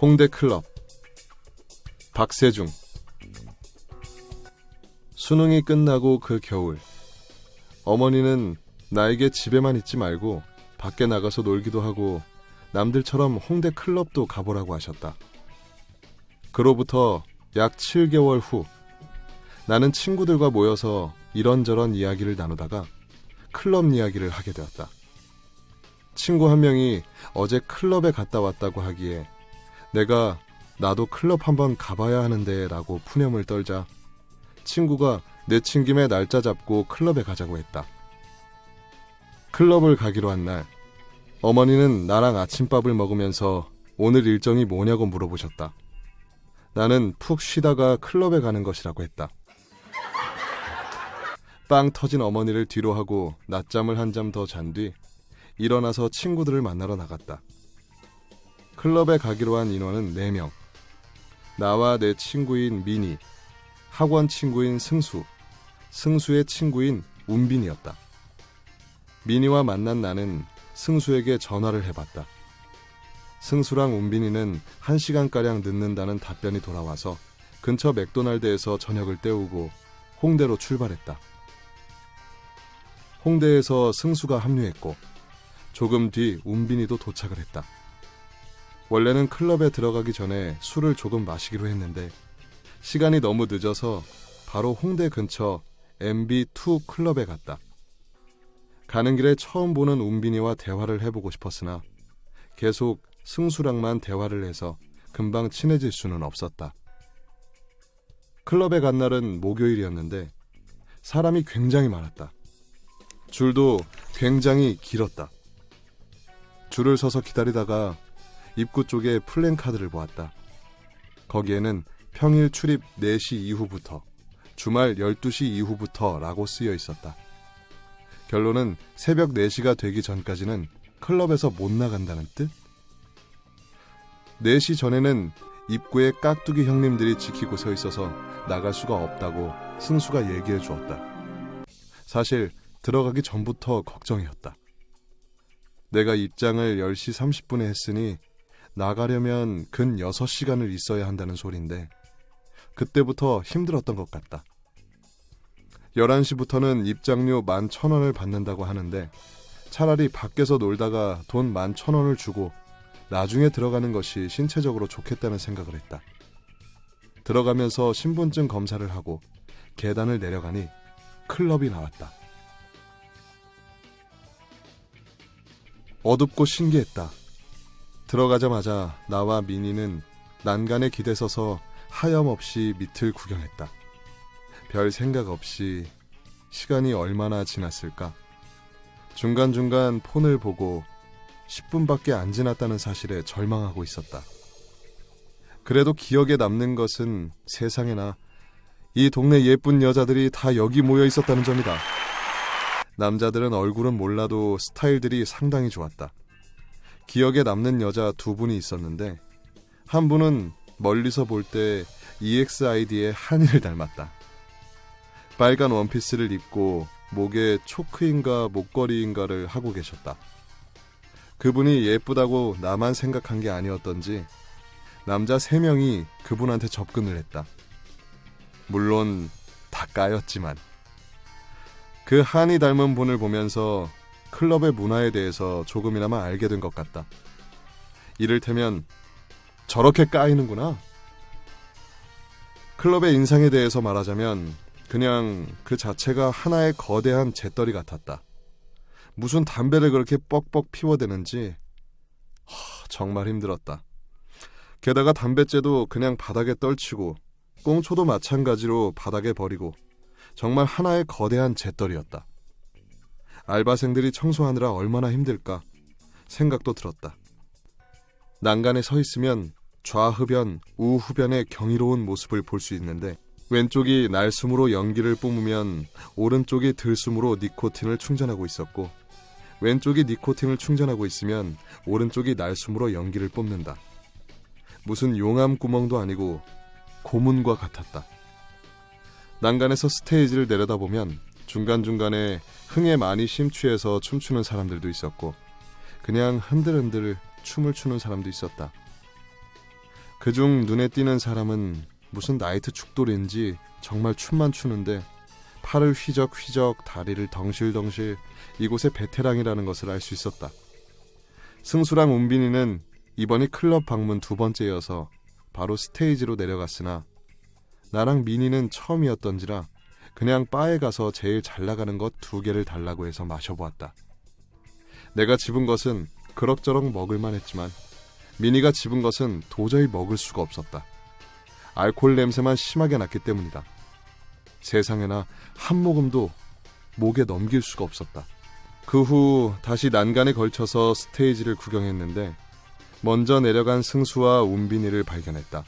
홍대 클럽. 박세중. 수능이 끝나고 그 겨울, 어머니는 나에게 집에만 있지 말고 밖에 나가서 놀기도 하고 남들처럼 홍대 클럽도 가보라고 하셨다. 그로부터 약 7개월 후, 나는 친구들과 모여서 이런저런 이야기를 나누다가 클럽 이야기를 하게 되었다. 친구 한 명이 어제 클럽에 갔다 왔다고 하기에 내가 나도 클럽 한번 가봐야 하는데 라고 푸념을 떨자 친구가 내친 김에 날짜 잡고 클럽에 가자고 했다. 클럽을 가기로 한 날, 어머니는 나랑 아침밥을 먹으면서 오늘 일정이 뭐냐고 물어보셨다. 나는 푹 쉬다가 클럽에 가는 것이라고 했다. 빵 터진 어머니를 뒤로 하고 낮잠을 한 잠 더 잔 뒤 일어나서 친구들을 만나러 나갔다. 클럽에 가기로 한 인원은 4명. 나와 내 친구인 미니, 학원 친구인 승수, 승수의 친구인 운빈이었다. 미니와 만난 나는 승수에게 전화를 해봤다. 승수랑 운빈이는 1시간가량 늦는다는 답변이 돌아와서 근처 맥도날드에서 저녁을 때우고 홍대로 출발했다. 홍대에서 승수가 합류했고 조금 뒤 운빈이도 도착을 했다. 원래는 클럽에 들어가기 전에 술을 조금 마시기로 했는데 시간이 너무 늦어서 바로 홍대 근처 MB2 클럽에 갔다. 가는 길에 처음 보는 운빈이와 대화를 해보고 싶었으나 계속 승수랑만 대화를 해서 금방 친해질 수는 없었다. 클럽에 간 날은 목요일이었는데 사람이 굉장히 많았다. 줄도 굉장히 길었다. 줄을 서서 기다리다가 입구 쪽에 플랜카드를 보았다. 거기에는 평일 출입 4시 이후부터, 주말 12시 이후부터 라고 쓰여 있었다. 결론은 새벽 4시가 되기 전까지는 클럽에서 못 나간다는 뜻? 4시 전에는 입구에 깍두기 형님들이 지키고 서 있어서 나갈 수가 없다고 승수가 얘기해 주었다. 사실 들어가기 전부터 걱정이었다. 내가 입장을 10시 30분에 했으니 나가려면 근 6시간을 있어야 한다는 소린데 그때부터 힘들었던 것 같다. 11시부터는 입장료 11,000원을 받는다고 하는데 차라리 밖에서 놀다가 돈 11,000원을 주고 나중에 들어가는 것이 신체적으로 좋겠다는 생각을 했다. 들어가면서 신분증 검사를 하고 계단을 내려가니 클럽이 나왔다. 어둡고 신기했다. 들어가자마자 나와 미니는 난간에 기대서서 하염없이 밑을 구경했다. 별 생각 없이 시간이 얼마나 지났을까? 중간중간 폰을 보고 10분밖에 안 지났다는 사실에 절망하고 있었다. 그래도 기억에 남는 것은 세상에나 이 동네 예쁜 여자들이 다 여기 모여 있었다는 점이다. 남자들은 얼굴은 몰라도 스타일들이 상당히 좋았다. 기억에 남는 여자 2분이 있었는데 한 분은 멀리서 볼 때 EXID의 한이를 닮았다. 빨간 원피스를 입고 목에 초크인가 목걸이인가를 하고 계셨다. 그분이 예쁘다고 나만 생각한 게 아니었던지 남자 3명이 그분한테 접근을 했다. 물론 다 까였지만 그 한이 닮은 분을 보면서 클럽의 문화에 대해서 조금이나마 알게 된 것 같다. 이를테면 저렇게 까이는구나. 클럽의 인상에 대해서 말하자면 그냥 그 자체가 하나의 거대한 재떨이 같았다. 무슨 담배를 그렇게 뻑뻑 피워대는지 정말 힘들었다. 게다가 담뱃재도 그냥 바닥에 떨치고 꽁초도 마찬가지로 바닥에 버리고 정말 하나의 거대한 재떨이었다. 알바생들이 청소하느라 얼마나 힘들까 생각도 들었다. 난간에 서 있으면 좌흡연, 우흡연의 경이로운 모습을 볼 수 있는데 왼쪽이 날숨으로 연기를 뿜으면 오른쪽이 들숨으로 니코틴을 충전하고 있었고 왼쪽이 니코틴을 충전하고 있으면 오른쪽이 날숨으로 연기를 뿜는다. 무슨 용암 구멍도 아니고 고문과 같았다. 난간에서 스테이지를 내려다보면 중간중간에 흥에 많이 심취해서 춤추는 사람들도 있었고 그냥 흔들흔들 춤을 추는 사람도 있었다. 그중 눈에 띄는 사람은 무슨 나이트 축돌인지 정말 춤만 추는데 팔을 휘적휘적 다리를 덩실덩실 이곳의 베테랑이라는 것을 알 수 있었다. 승수랑 운빈이는 이번이 클럽 방문 2번째여서 바로 스테이지로 내려갔으나 나랑 민이는 처음이었던지라 그냥 바에 가서 제일 잘 나가는 것 2개를 달라고 해서 마셔보았다. 내가 집은 것은 그럭저럭 먹을만 했지만 민이가 집은 것은 도저히 먹을 수가 없었다. 알코올 냄새만 심하게 났기 때문이다. 세상에나 한 모금도 목에 넘길 수가 없었다. 그 후 다시 난간에 걸쳐서 스테이지를 구경했는데 먼저 내려간 승수와 운빈이를 발견했다.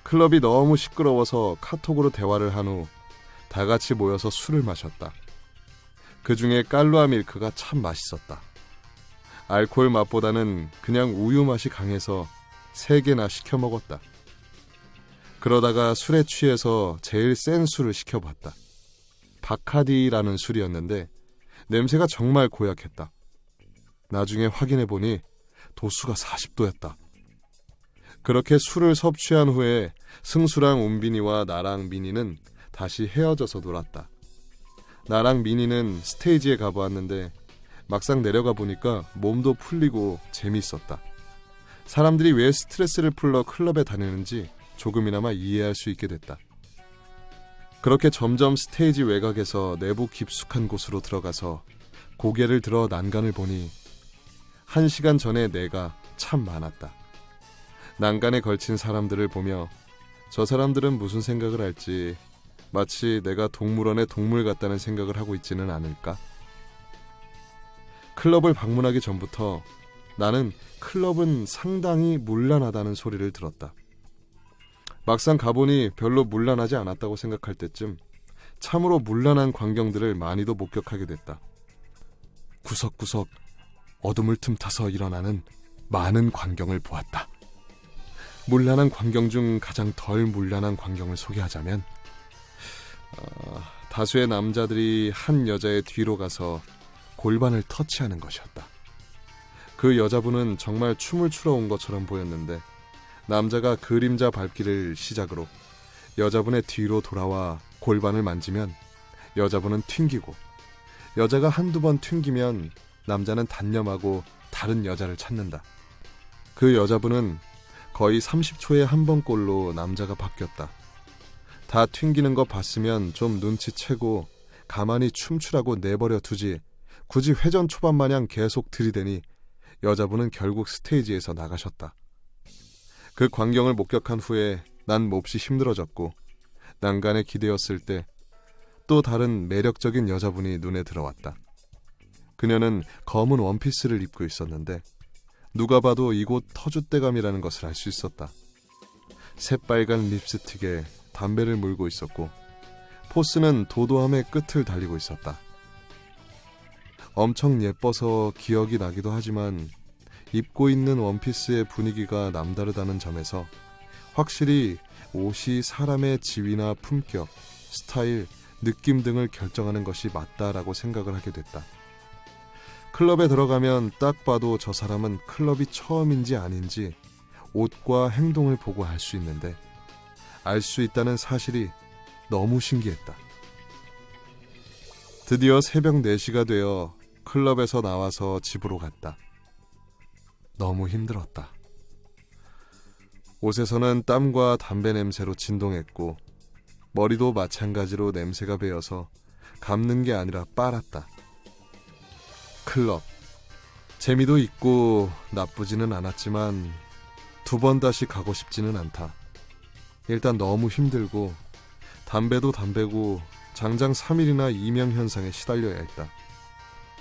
클럽이 너무 시끄러워서 카톡으로 대화를 한 후 다 같이 모여서 술을 마셨다. 그 중에 깔루아 밀크가 참 맛있었다. 알코올 맛보다는 그냥 우유 맛이 강해서 3개나 시켜 먹었다. 그러다가 술에 취해서 제일 센 술을 시켜봤다. 바카디라는 술이었는데 냄새가 정말 고약했다. 나중에 확인해보니 도수가 40도였다. 그렇게 술을 섭취한 후에 승수랑 운빈이와 나랑 민이는 다시 헤어져서 놀았다. 나랑 민이는 스테이지에 가보았는데 막상 내려가 보니까 몸도 풀리고 재미있었다. 사람들이 왜 스트레스를 풀러 클럽에 다니는지 조금이나마 이해할 수 있게 됐다. 그렇게 점점 스테이지 외곽에서 내부 깊숙한 곳으로 들어가서 고개를 들어 난간을 보니 1시간 전에 내가 참 많았다. 난간에 걸친 사람들을 보며 저 사람들은 무슨 생각을 할지 마치 내가 동물원의 동물 같다는 생각을 하고 있지는 않을까? 클럽을 방문하기 전부터 나는 클럽은 상당히 문란하다는 소리를 들었다. 막상 가보니 별로 문란하지 않았다고 생각할 때쯤 참으로 문란한 광경들을 많이도 목격하게 됐다. 구석구석 어둠을 틈타서 일어나는 많은 광경을 보았다. 문란한 광경 중 가장 덜 문란한 광경을 소개하자면 다수의 남자들이 한 여자의 뒤로 가서 골반을 터치하는 것이었다. 그 여자분은 정말 춤을 추러 온 것처럼 보였는데 남자가 그림자 밟기를 시작으로 여자분의 뒤로 돌아와 골반을 만지면 여자분은 튕기고 여자가 1-2번 튕기면 남자는 단념하고 다른 여자를 찾는다. 그 여자분은 거의 30초에 한 번꼴로 남자가 바뀌었다. 다 튕기는 거 봤으면 좀 눈치채고 가만히 춤추라고 내버려 두지 굳이 회전 초반 마냥 계속 들이대니 여자분은 결국 스테이지에서 나가셨다. 그 광경을 목격한 후에 난 몹시 힘들어졌고 난간에 기대었을 때 또 다른 매력적인 여자분이 눈에 들어왔다. 그녀는 검은 원피스를 입고 있었는데 누가 봐도 이곳 터줏대감이라는 것을 알 수 있었다. 새빨간 립스틱에 담배를 물고 있었고 포스는 도도함의 끝을 달리고 있었다. 엄청 예뻐서 기억이 나기도 하지만 입고 있는 원피스의 분위기가 남다르다는 점에서 확실히 옷이 사람의 지위나 품격, 스타일, 느낌 등을 결정하는 것이 맞다라고 생각을 하게 됐다. 클럽에 들어가면 딱 봐도 저 사람은 클럽이 처음인지 아닌지 옷과 행동을 보고 알 수 있는데 알 수 있다는 사실이 너무 신기했다. 드디어 새벽 4시가 되어 클럽에서 나와서 집으로 갔다. 너무 힘들었다. 옷에서는 땀과 담배 냄새로 진동했고 머리도 마찬가지로 냄새가 배어서 감는 게 아니라 빨았다. 클럽. 재미도 있고 나쁘지는 않았지만 2번 다시 가고 싶지는 않다. 일단 너무 힘들고 담배도 담배고 장장 3일이나 이명현상에 시달려야 했다.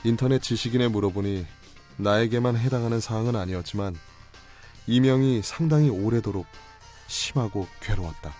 인터넷 지식인에 물어보니 나에게만 해당하는 사항은 아니었지만 이명이 상당히 오래도록 심하고 괴로웠다.